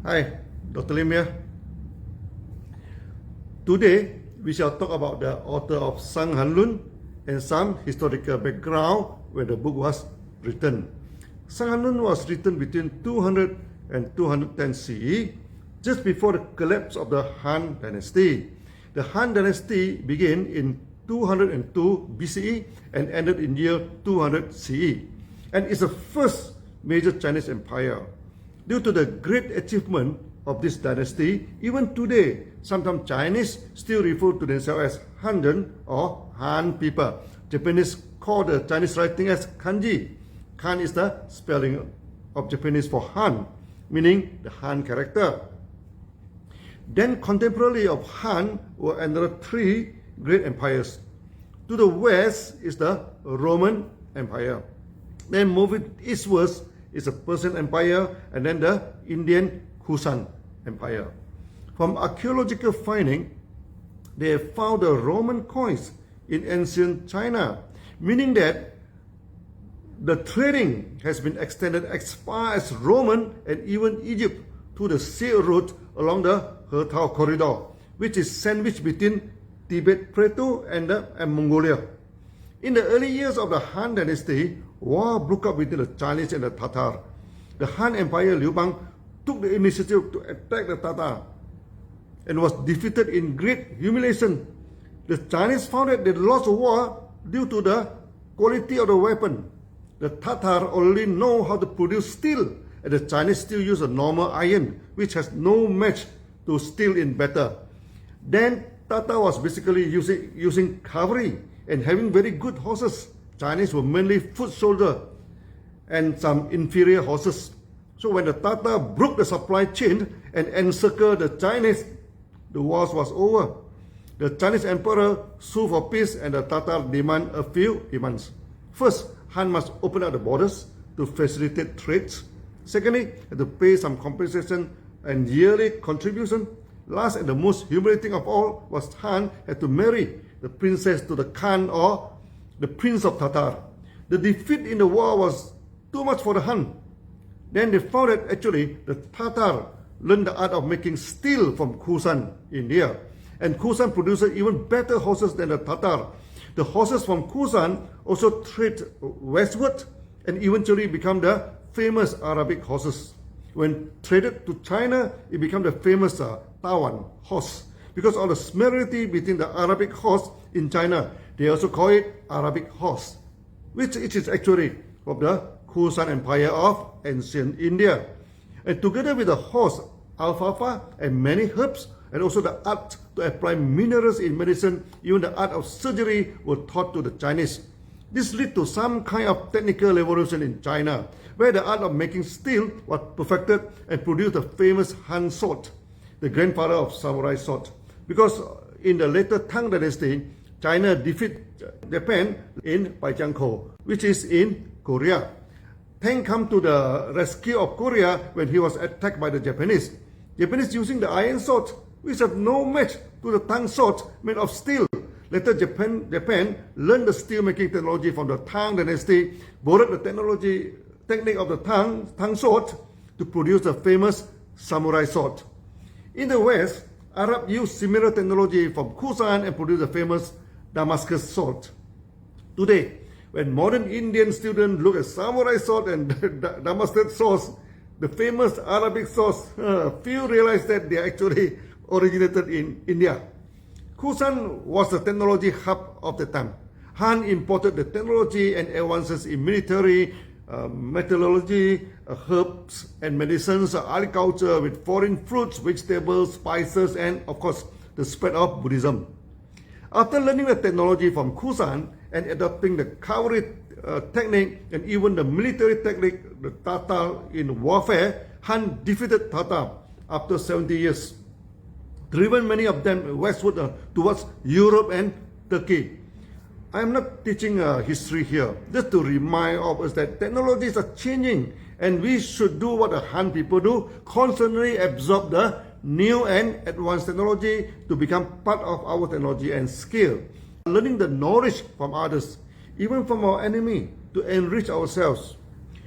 Hi, Dr. Lim here. Today, we shall talk about the author of Shang LUN and some historical background when the book was written. Shang LUN was written between 200 and 210 CE, just before the collapse of the Han Dynasty. The Han Dynasty began in 202 BCE and ended in year 200 CE, and is the first major Chinese empire. Due to the great achievement of this dynasty, even today, sometimes Chinese still refer to themselves as Hanzhen or Han people. Japanese call the Chinese writing as kanji. Kan is the spelling of Japanese for Han, meaning the Han character. Then contemporary of Han were another three great empires. To the west is the Roman Empire. Then moving eastwards is the Persian Empire, and then the Indian Kusan Empire. From archaeological finding, they have found the Roman coins in ancient China, meaning that the trading has been extended as far as Roman and even Egypt to the Silk Route along the He-Tao corridor, which is sandwiched between Tibet Plateau and Mongolia. In the early years of the Han Dynasty, war broke out between the Chinese and the Tatar. The Han Empire Liu Bang took the initiative to attack the Tatar and was defeated in great humiliation. The Chinese found that they lost the war due to the quality of the weapon. The Tatar only know how to produce steel, and the Chinese still use a normal iron, which has no match to steel in battle. Then Tatar was basically using cavalry and having very good horses. Chinese were mainly foot soldiers and some inferior horses. So when the Tatar broke the supply chain and encircled the Chinese, the war was over. The Chinese emperor sued for peace, and the Tatar demand a few demands. First, Han must open up the borders to facilitate trades. Secondly, had to pay some compensation and yearly contribution. Last and the most humiliating of all was Han had to marry the princess to the Khan, or the prince of Tatar. The defeat in the war was too much for the Han. Then they found that actually the Tatar learned the art of making steel from Kusan, India. And Kusan produces even better horses than the Tatar. The horses from Kusan also trade westward and eventually become the famous Arabic horses. When traded to China, it became the famous Tawan horse. Because of the similarity between the Arabic horse in China, they also call it Arabic horse, which it is actually of the Kusan Empire of ancient India. And together with the horse, alfalfa and many herbs, and also the art to apply minerals in medicine, even the art of surgery were taught to the Chinese. This led to some kind of technical revolution in China, where the art of making steel was perfected and produced the famous Han sword, the grandfather of samurai sword. Because in the later Tang Dynasty, China defeated Japan in Baijiangkou, which is in Korea. Tang came to the rescue of Korea when he was attacked by the Japanese. Japanese using the iron sword, which have no match to the Tang sword made of steel. Later, Japan learned the steel making technology from the Tang Dynasty, borrowed the technique of the Tang sword to produce the famous samurai sword. In the West, Arab used similar technology from Kusan and produced the famous Damascus sword. Today, when modern Indian students look at samurai sword and Damascus swords, the famous Arabic swords, few realize that they actually originated in India. Kusan was the technology hub of the time. Han imported the technology and advances in military, metallurgy, herbs and medicines, agriculture with foreign fruits, vegetables, spices, and of course the spread of Buddhism. After learning the technology from Kusan and adopting the cavalry technique and even the military technique, the Tatar in warfare, Han defeated Tatar after 70 years, driven many of them westward towards Europe and Turkey. I am not teaching history here, just to remind of us that technologies are changing and we should do what the Han people do, constantly absorb the new and advanced technology to become part of our technology and skill. Learning the knowledge from others, even from our enemy, to enrich ourselves.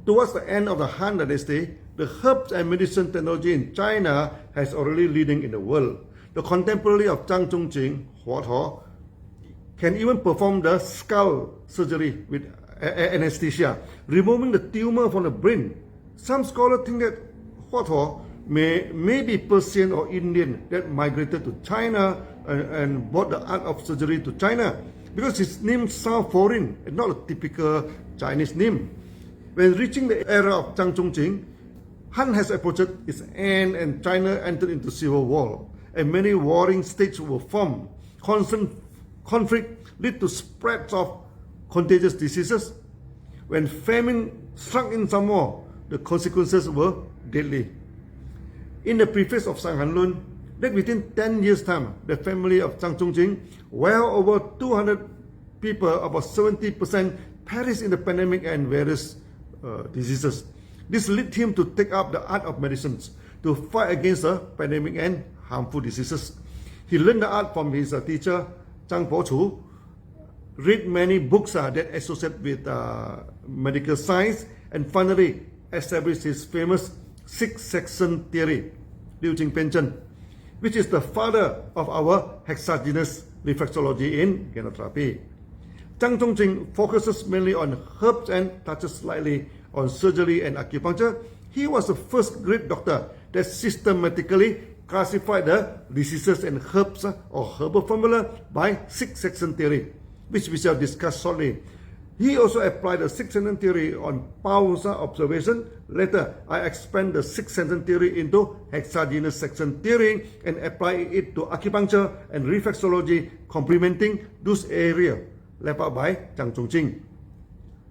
Towards the end of the Han Dynasty, The herbs and medicine technology in China has already leading in the world. The contemporary of Zhang Zhongjing, Huo can even perform the skull surgery with anesthesia, removing the tumor from the brain. Some scholars think that Huo may be Persian or Indian that migrated to China and brought the art of surgery to China, because his name sounds foreign and not a typical Chinese name. When reaching the era of Zhang Zhongjing, Han has approached its end and China entered into civil war, and many warring states were formed. Constant conflict led to spreads of contagious diseases. When famine struck in some more, the consequences were deadly. In the preface of Shang LUN, that within 10 years' time, the family of Zhang Zhongjing, well over 200 people, about 70%, perished in the pandemic and various diseases. This led him to take up the art of medicines to fight against the pandemic and harmful diseases. He learned the art from his teacher, Zhang Pochu, read many books that associate with medical science, and finally established his famous six-section theory, Liu Jing Penchen, which is the father of our hexagenous reflexology in gynotherapy. Zhang Zhongjing focuses mainly on herbs and touches slightly on surgery and acupuncture. He was the first great doctor that systematically classified the diseases and herbs or herbal formula by six-section theory, which we shall discuss shortly. He also applied the six-section theory on Pau's observation. Later, I expand the six-section theory into hexagenous section theory and apply it to acupuncture and reflexology, complementing those areas left out by Zhang Zhongjing.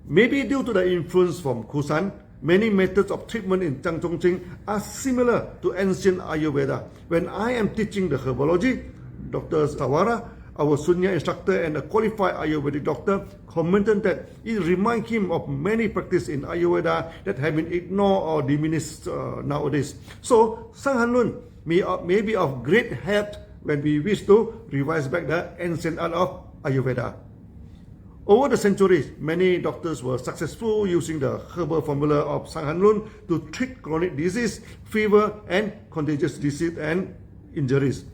Maybe due to the influence from Kusan, many methods of treatment in Zhang Zhongjing are similar to ancient Ayurveda. When I am teaching the herbology, Dr. Sawara, our senior instructor and a qualified Ayurvedic doctor, commented that it reminds him of many practices in Ayurveda that have been ignored or diminished nowadays. So, Shang LUN may be of great help when we wish to revise back the ancient art of Ayurveda. Over the centuries, many doctors were successful using the herbal formula of Shang LUN to treat chronic disease, fever, and contagious disease and injuries.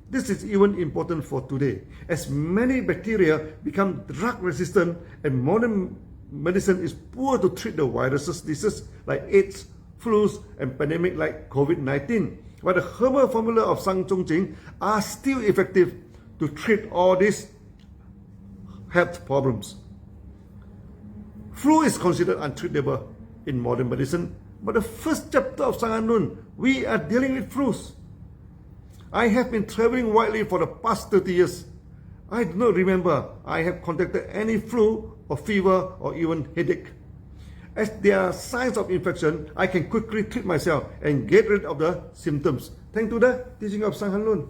This is even important for today, as many bacteria become drug resistant and modern medicine is poor to treat the viruses diseases like AIDS, flus, and pandemic like COVID-19. But the herbal formula of Zhang Zhongjing are still effective to treat all these health problems. Flu is considered untreatable in modern medicine, but the first chapter of Shang LUN, we are dealing with flus. I have been traveling widely for the past 30 years. I do not remember I have contracted any flu or fever or even headache. As there are signs of infection, I can quickly treat myself and get rid of the symptoms, thanks to the teaching of Shang LUN.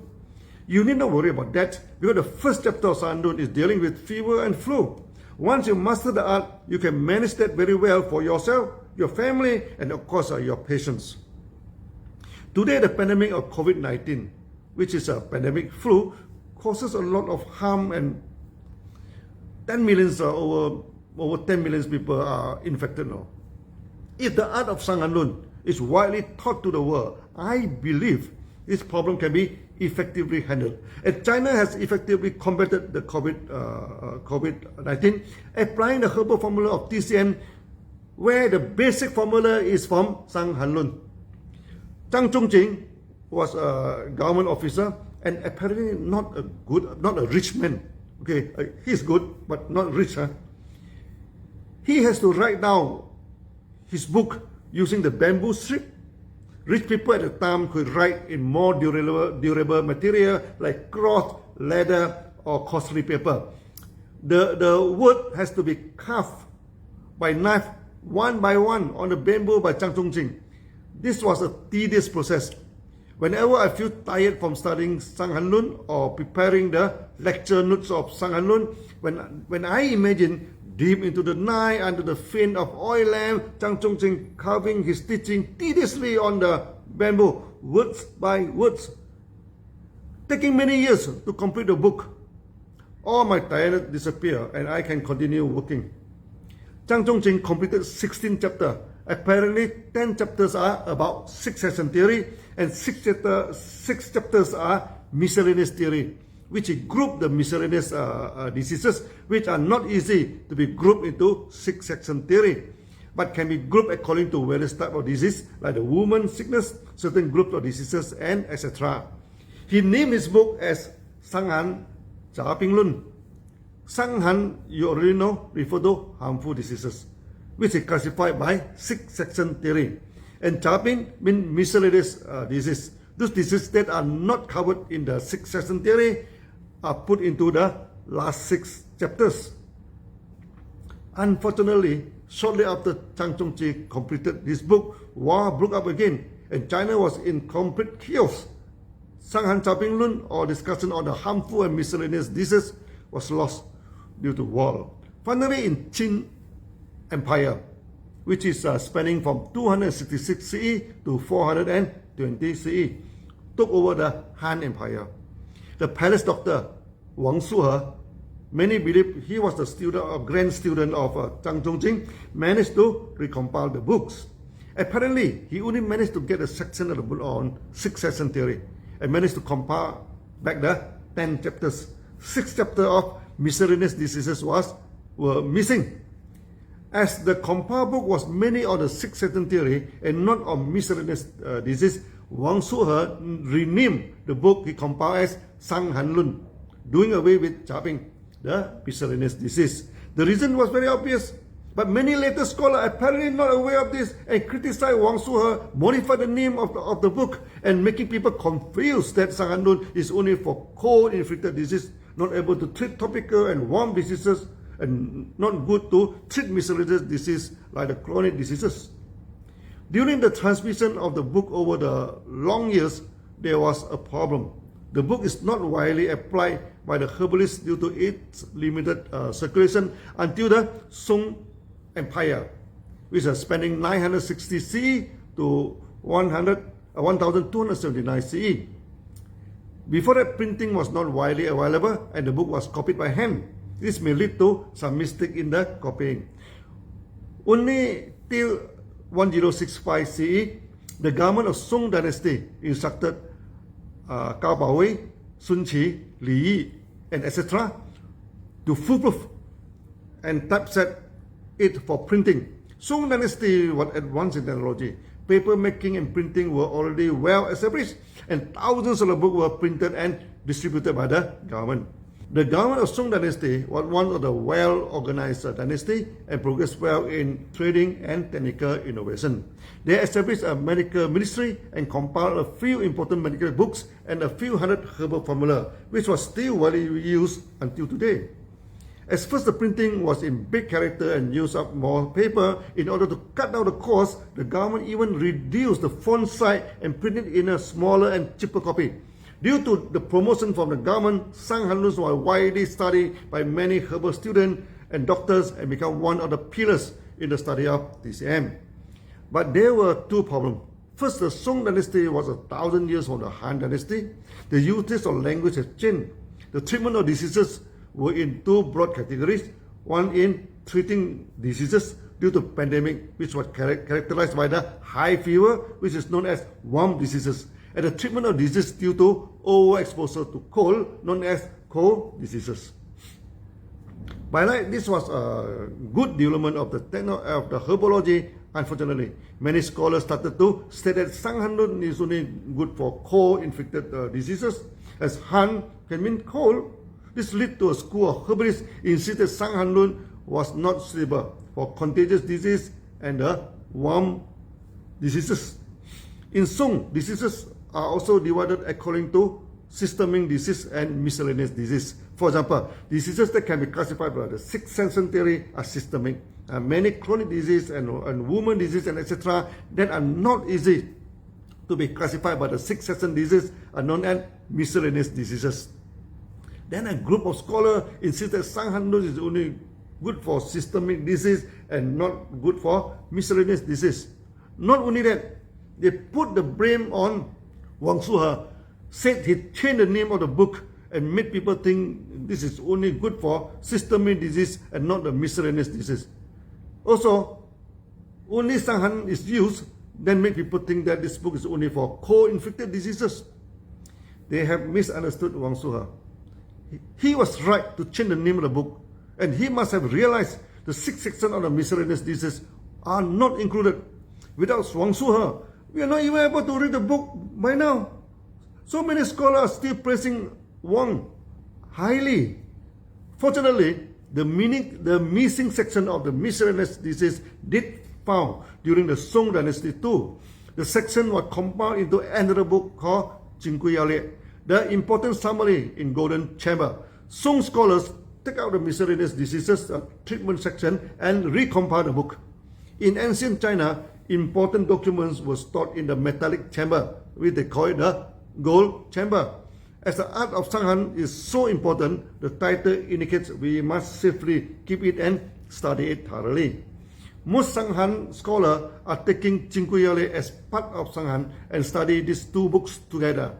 You need not worry about that, because the first chapter of Shang LUN is dealing with fever and flu. Once you master the art, you can manage that very well for yourself, your family, and of course your patients. Today, the pandemic of COVID-19, which is a pandemic flu, causes a lot of harm, and 10 millions, over 10 million people are infected now. If the art of Shang LUN is widely taught to the world, I believe this problem can be effectively handled. And China has effectively combated the COVID-19, applying the herbal formula of TCM, where the basic formula is from Shang LUN. Zhang Zhongjing was a government officer and apparently not a rich man. Okay, he's good, but not rich. He has to write down his book using the bamboo strip. Rich people at the time could write in more durable material like cloth, leather, or costly paper. The word has to be carved by knife one by one on the bamboo by Zhang Zhongjing. This was a tedious process. Whenever I feel tired from studying Shang LUN or preparing the lecture notes of Shang LUN, when I imagine deep into the night under the faint of oil lamp, Zhang Zhongjing carving his teaching tediously on the bamboo, words by words, taking many years to complete the book, all my tiredness disappear and I can continue working. Zhang Zhongjing completed 16 chapters Apparently, 10 chapters are about succession theory, and 6 chapters are miscellaneous theory, which group the miscellaneous diseases, which are not easy to be grouped into succession theory, but can be grouped according to various types of disease, like the woman sickness, certain groups of diseases, and etc. He named his book as Shang LUN. Shang, you already know, refer to harmful diseases, which is classified by succession theory. And Ping means miscellaneous disease. Those diseases that are not covered in the succession theory are put into the last 6 chapters. Unfortunately, shortly after Chang Chongqi completed this book, war broke up again, and China was in complete chaos. Shang Ping LUN, or discussion on the harmful and miscellaneous diseases, was lost due to war. Finally, in Qin Empire, which is spanning from 266 CE to 420 CE, took over the Han Empire. The palace doctor Wang Suhe, many believe he was the student or grand student of Chang Chongqi, managed to recompile the books. Apparently, he only managed to get a section of the book on succession theory and managed to compile back the 10 chapters. 6 chapters of miscellaneous diseases were missing. As the compiled book was mainly on the succession theory and not on miscellaneous disease, Wang Suhe renamed the book he compiled as Shang LUN, doing away with Ping, the miscellaneous disease. The reason was very obvious, but many later scholars apparently not aware of this and criticized Wang Suhe, modified the name of the book and making people confused that Shang LUN is only for cold-infected disease, not able to treat topical and warm diseases, and not good to treat miscellaneous disease like the chronic diseases. During the transmission of the book over the long years, there was a problem. The book is not widely applied by the herbalists due to its limited circulation until the Song Empire, which is spanning 960 CE to 1279 CE. Before that, printing was not widely available and the book was copied by hand. This may lead to some mistake in the copying. Only till 1065 CE, the government of Song dynasty instructed Cao Baowei, Sun Qi, Li Yi, and etc. to foolproof and typeset it for printing. Song dynasty was advanced in technology. Paper making and printing were already well established, and thousands of the books were printed and distributed by the government. The government of Song dynasty was one of the well-organized dynasty and progressed well in trading and technical innovation. They established a medical ministry and compiled a few important medical books and a few hundred herbal formula, which was still widely used until today. At first, the printing was in big character and used up more paper. In order to cut down the cost, the government even reduced the font size and printed in a smaller and cheaper copy. Due to the promotion from the government, Shang LUN was widely studied by many herbal students and doctors and became one of the pillars in the study of DCM. But there were two problems. First, the Song dynasty was 1,000 years from the Han dynasty. The usage of language has changed. The treatment of diseases were in two broad categories. One in treating diseases due to pandemic, which was characterized by the high fever, which is known as warm diseases, and the treatment of disease due to overexposure to cold, known as cold diseases. By right, this was a good development of the herbology. Unfortunately, many scholars started to state that Shang LUN is only good for cold-infected diseases, as Han can mean cold. This led to a school of herbalists insisted Shang LUN was not suitable for contagious disease and warm diseases. In Song, diseases are also divided according to systemic disease and miscellaneous disease. For example, diseases that can be classified by the succession theory are systemic. Many chronic disease and woman disease and etc. that are not easy to be classified by the succession disease are known as miscellaneous diseases. Then a group of scholars insist that Shang LUN is only good for systemic disease and not good for miscellaneous disease. Not only that, they put the blame on Wang Suhe, said he changed the name of the book and made people think this is only good for systemic disease and not the miscellaneous disease. Also, only Shang Han is used, then make people think that this book is only for co-infected diseases. They have misunderstood Wang Suhe. He was right to change the name of the book, and he must have realized the 6 sections of the miscellaneous diseases are not included. Without Wang Suhe, we are not even able to read the book by now. So many scholars are still praising Wang highly. Fortunately, the missing section of the miscellaneous disease did found during the Song dynasty too. The section was compiled into another book called Jingguiyale, the important summary in Golden Chamber. Song scholars take out the miscellaneous diseases treatment section and recompile the book. In ancient China, important documents were stored in the metallic chamber, which they call it the gold chamber. As the art of Shang Han is so important, the title indicates we must safely keep it and study it thoroughly. Most Shang Han scholars are taking Jingguiyale as part of Shang Han and study these 2 books together.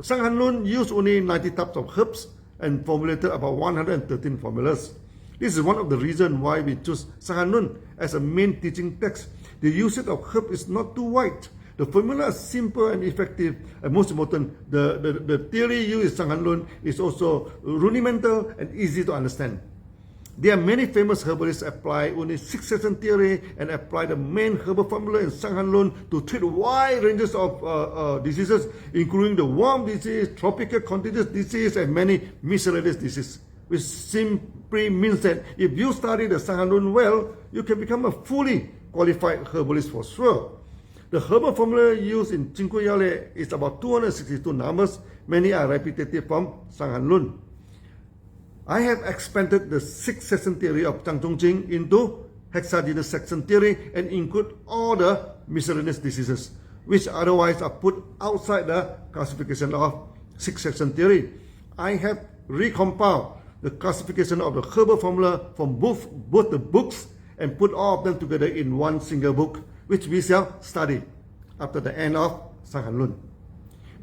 Shang Han LUN used only 90 types of herbs and formulated about 113 formulas. This is one of the reasons why we choose Shang Han LUN as a main teaching text. The usage of herbs is not too wide. The formula is simple and effective, and most important, the theory used in Shang Han LUN is also rudimental and easy to understand. There are many famous herbalists apply only 6 section theory and apply the main herbal formula in Shang Han LUN to treat wide ranges of diseases, including the worm disease, tropical contagious disease, and many miscellaneous diseases, which simply means that if you study the Shang Han LUN well, you can become a fully qualified herbalist for sure. The herbal formula used in Jingguiyale is about 262 numbers. Many are repetitive from Shang Han LUN. I have expanded the 6 section theory of Zhang Zhongjing into hexagenous section theory and include all the miscellaneous diseases, which otherwise are put outside the classification of 6 section theory. I have recompiled the classification of the herbal formula from both the books and put all of them together in one single book, which we shall study after the end of Shang Han LUN.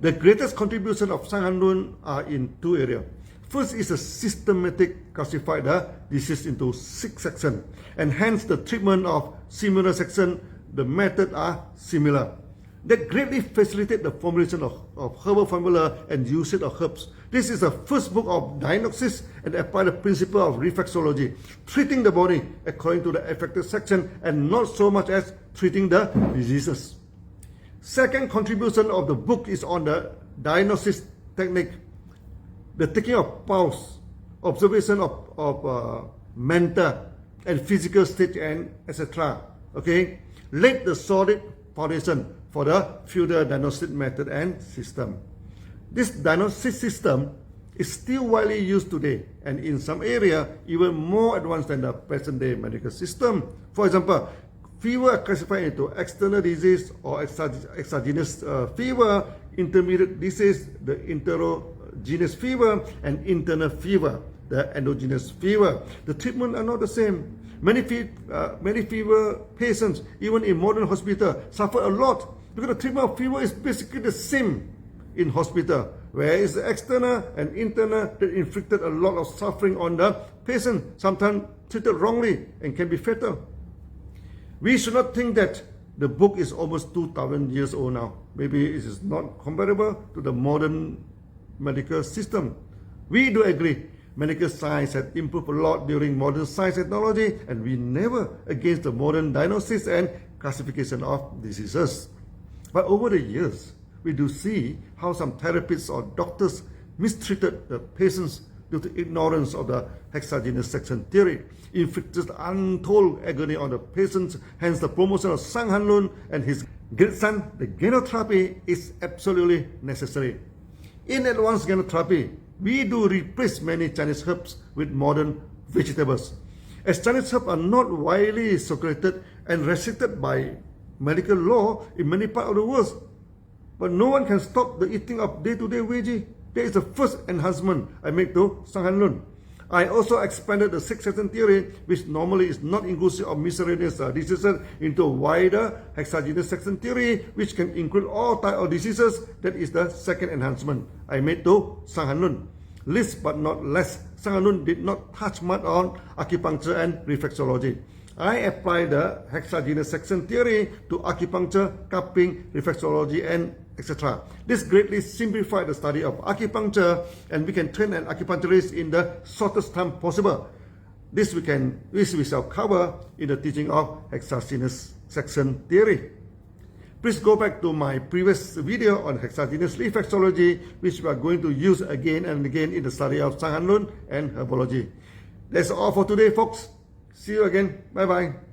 The greatest contribution of Shang Han LUN are in 2 areas. First is a systematic classify the disease into 6 sections, and hence the treatment of similar sections, the method are similar. That greatly facilitate the formulation of herbal formula and usage of herbs. This is the first book of diagnosis and apply the principle of reflexology, treating the body according to the affected section and not so much as treating the diseases. Second contribution of the book is on the diagnosis technique, the taking of pulse, observation of mental and physical state, and etc. Okay, laid the solid foundation for the future diagnostic method and system. This diagnosis system is still widely used today, and in some area even more advanced than the present-day medical system. For example, fever are classified into external disease or exogenous fever, intermediate disease, the enterogenous fever, and internal fever, the endogenous fever. The treatment are not the same. Many fever patients, even in modern hospital, suffer a lot because the treatment of fever is basically the same in hospital, whereas the external and internal that inflicted a lot of suffering on the patient, sometimes treated wrongly and can be fatal. We should not think that the book is almost 2,000 years old now. Maybe it is not comparable to the modern medical system. We do agree medical science has improved a lot during modern science technology, and we never against the modern diagnosis and classification of diseases. But over the years, we do see how some therapists or doctors mistreated the patients due to ignorance of the hexagenous section theory, inflicted untold agony on the patients. Hence, the promotion of Shang Han LUN and his great son, the genotherapy, is absolutely necessary. In advanced genotherapy, we do replace many Chinese herbs with modern vegetables. As Chinese herbs are not widely circulated and restricted by medical law in many parts of the world, but no one can stop the eating of day-to-day veggie. That is the first enhancement I make to Shang Han LUN. I also expanded the 6 section theory, which normally is not inclusive of miscellaneous diseases, into a wider hexagenous section theory, which can include all types of diseases. That is the second enhancement I made to Shang Han LUN. Least but not less, Shang Han LUN did not touch much on acupuncture and reflexology. I apply the hexagenous section theory to acupuncture, cupping, reflexology, and etc. This greatly simplified the study of acupuncture, and we can train an acupuncturist in the shortest time possible. This we shall cover in the teaching of hexagenous section theory. Please go back to my previous video on hexagenous reflexology, which we are going to use again and again in the study of Shang and LUN and herbology. That's all for today, folks. See you again. Bye-bye.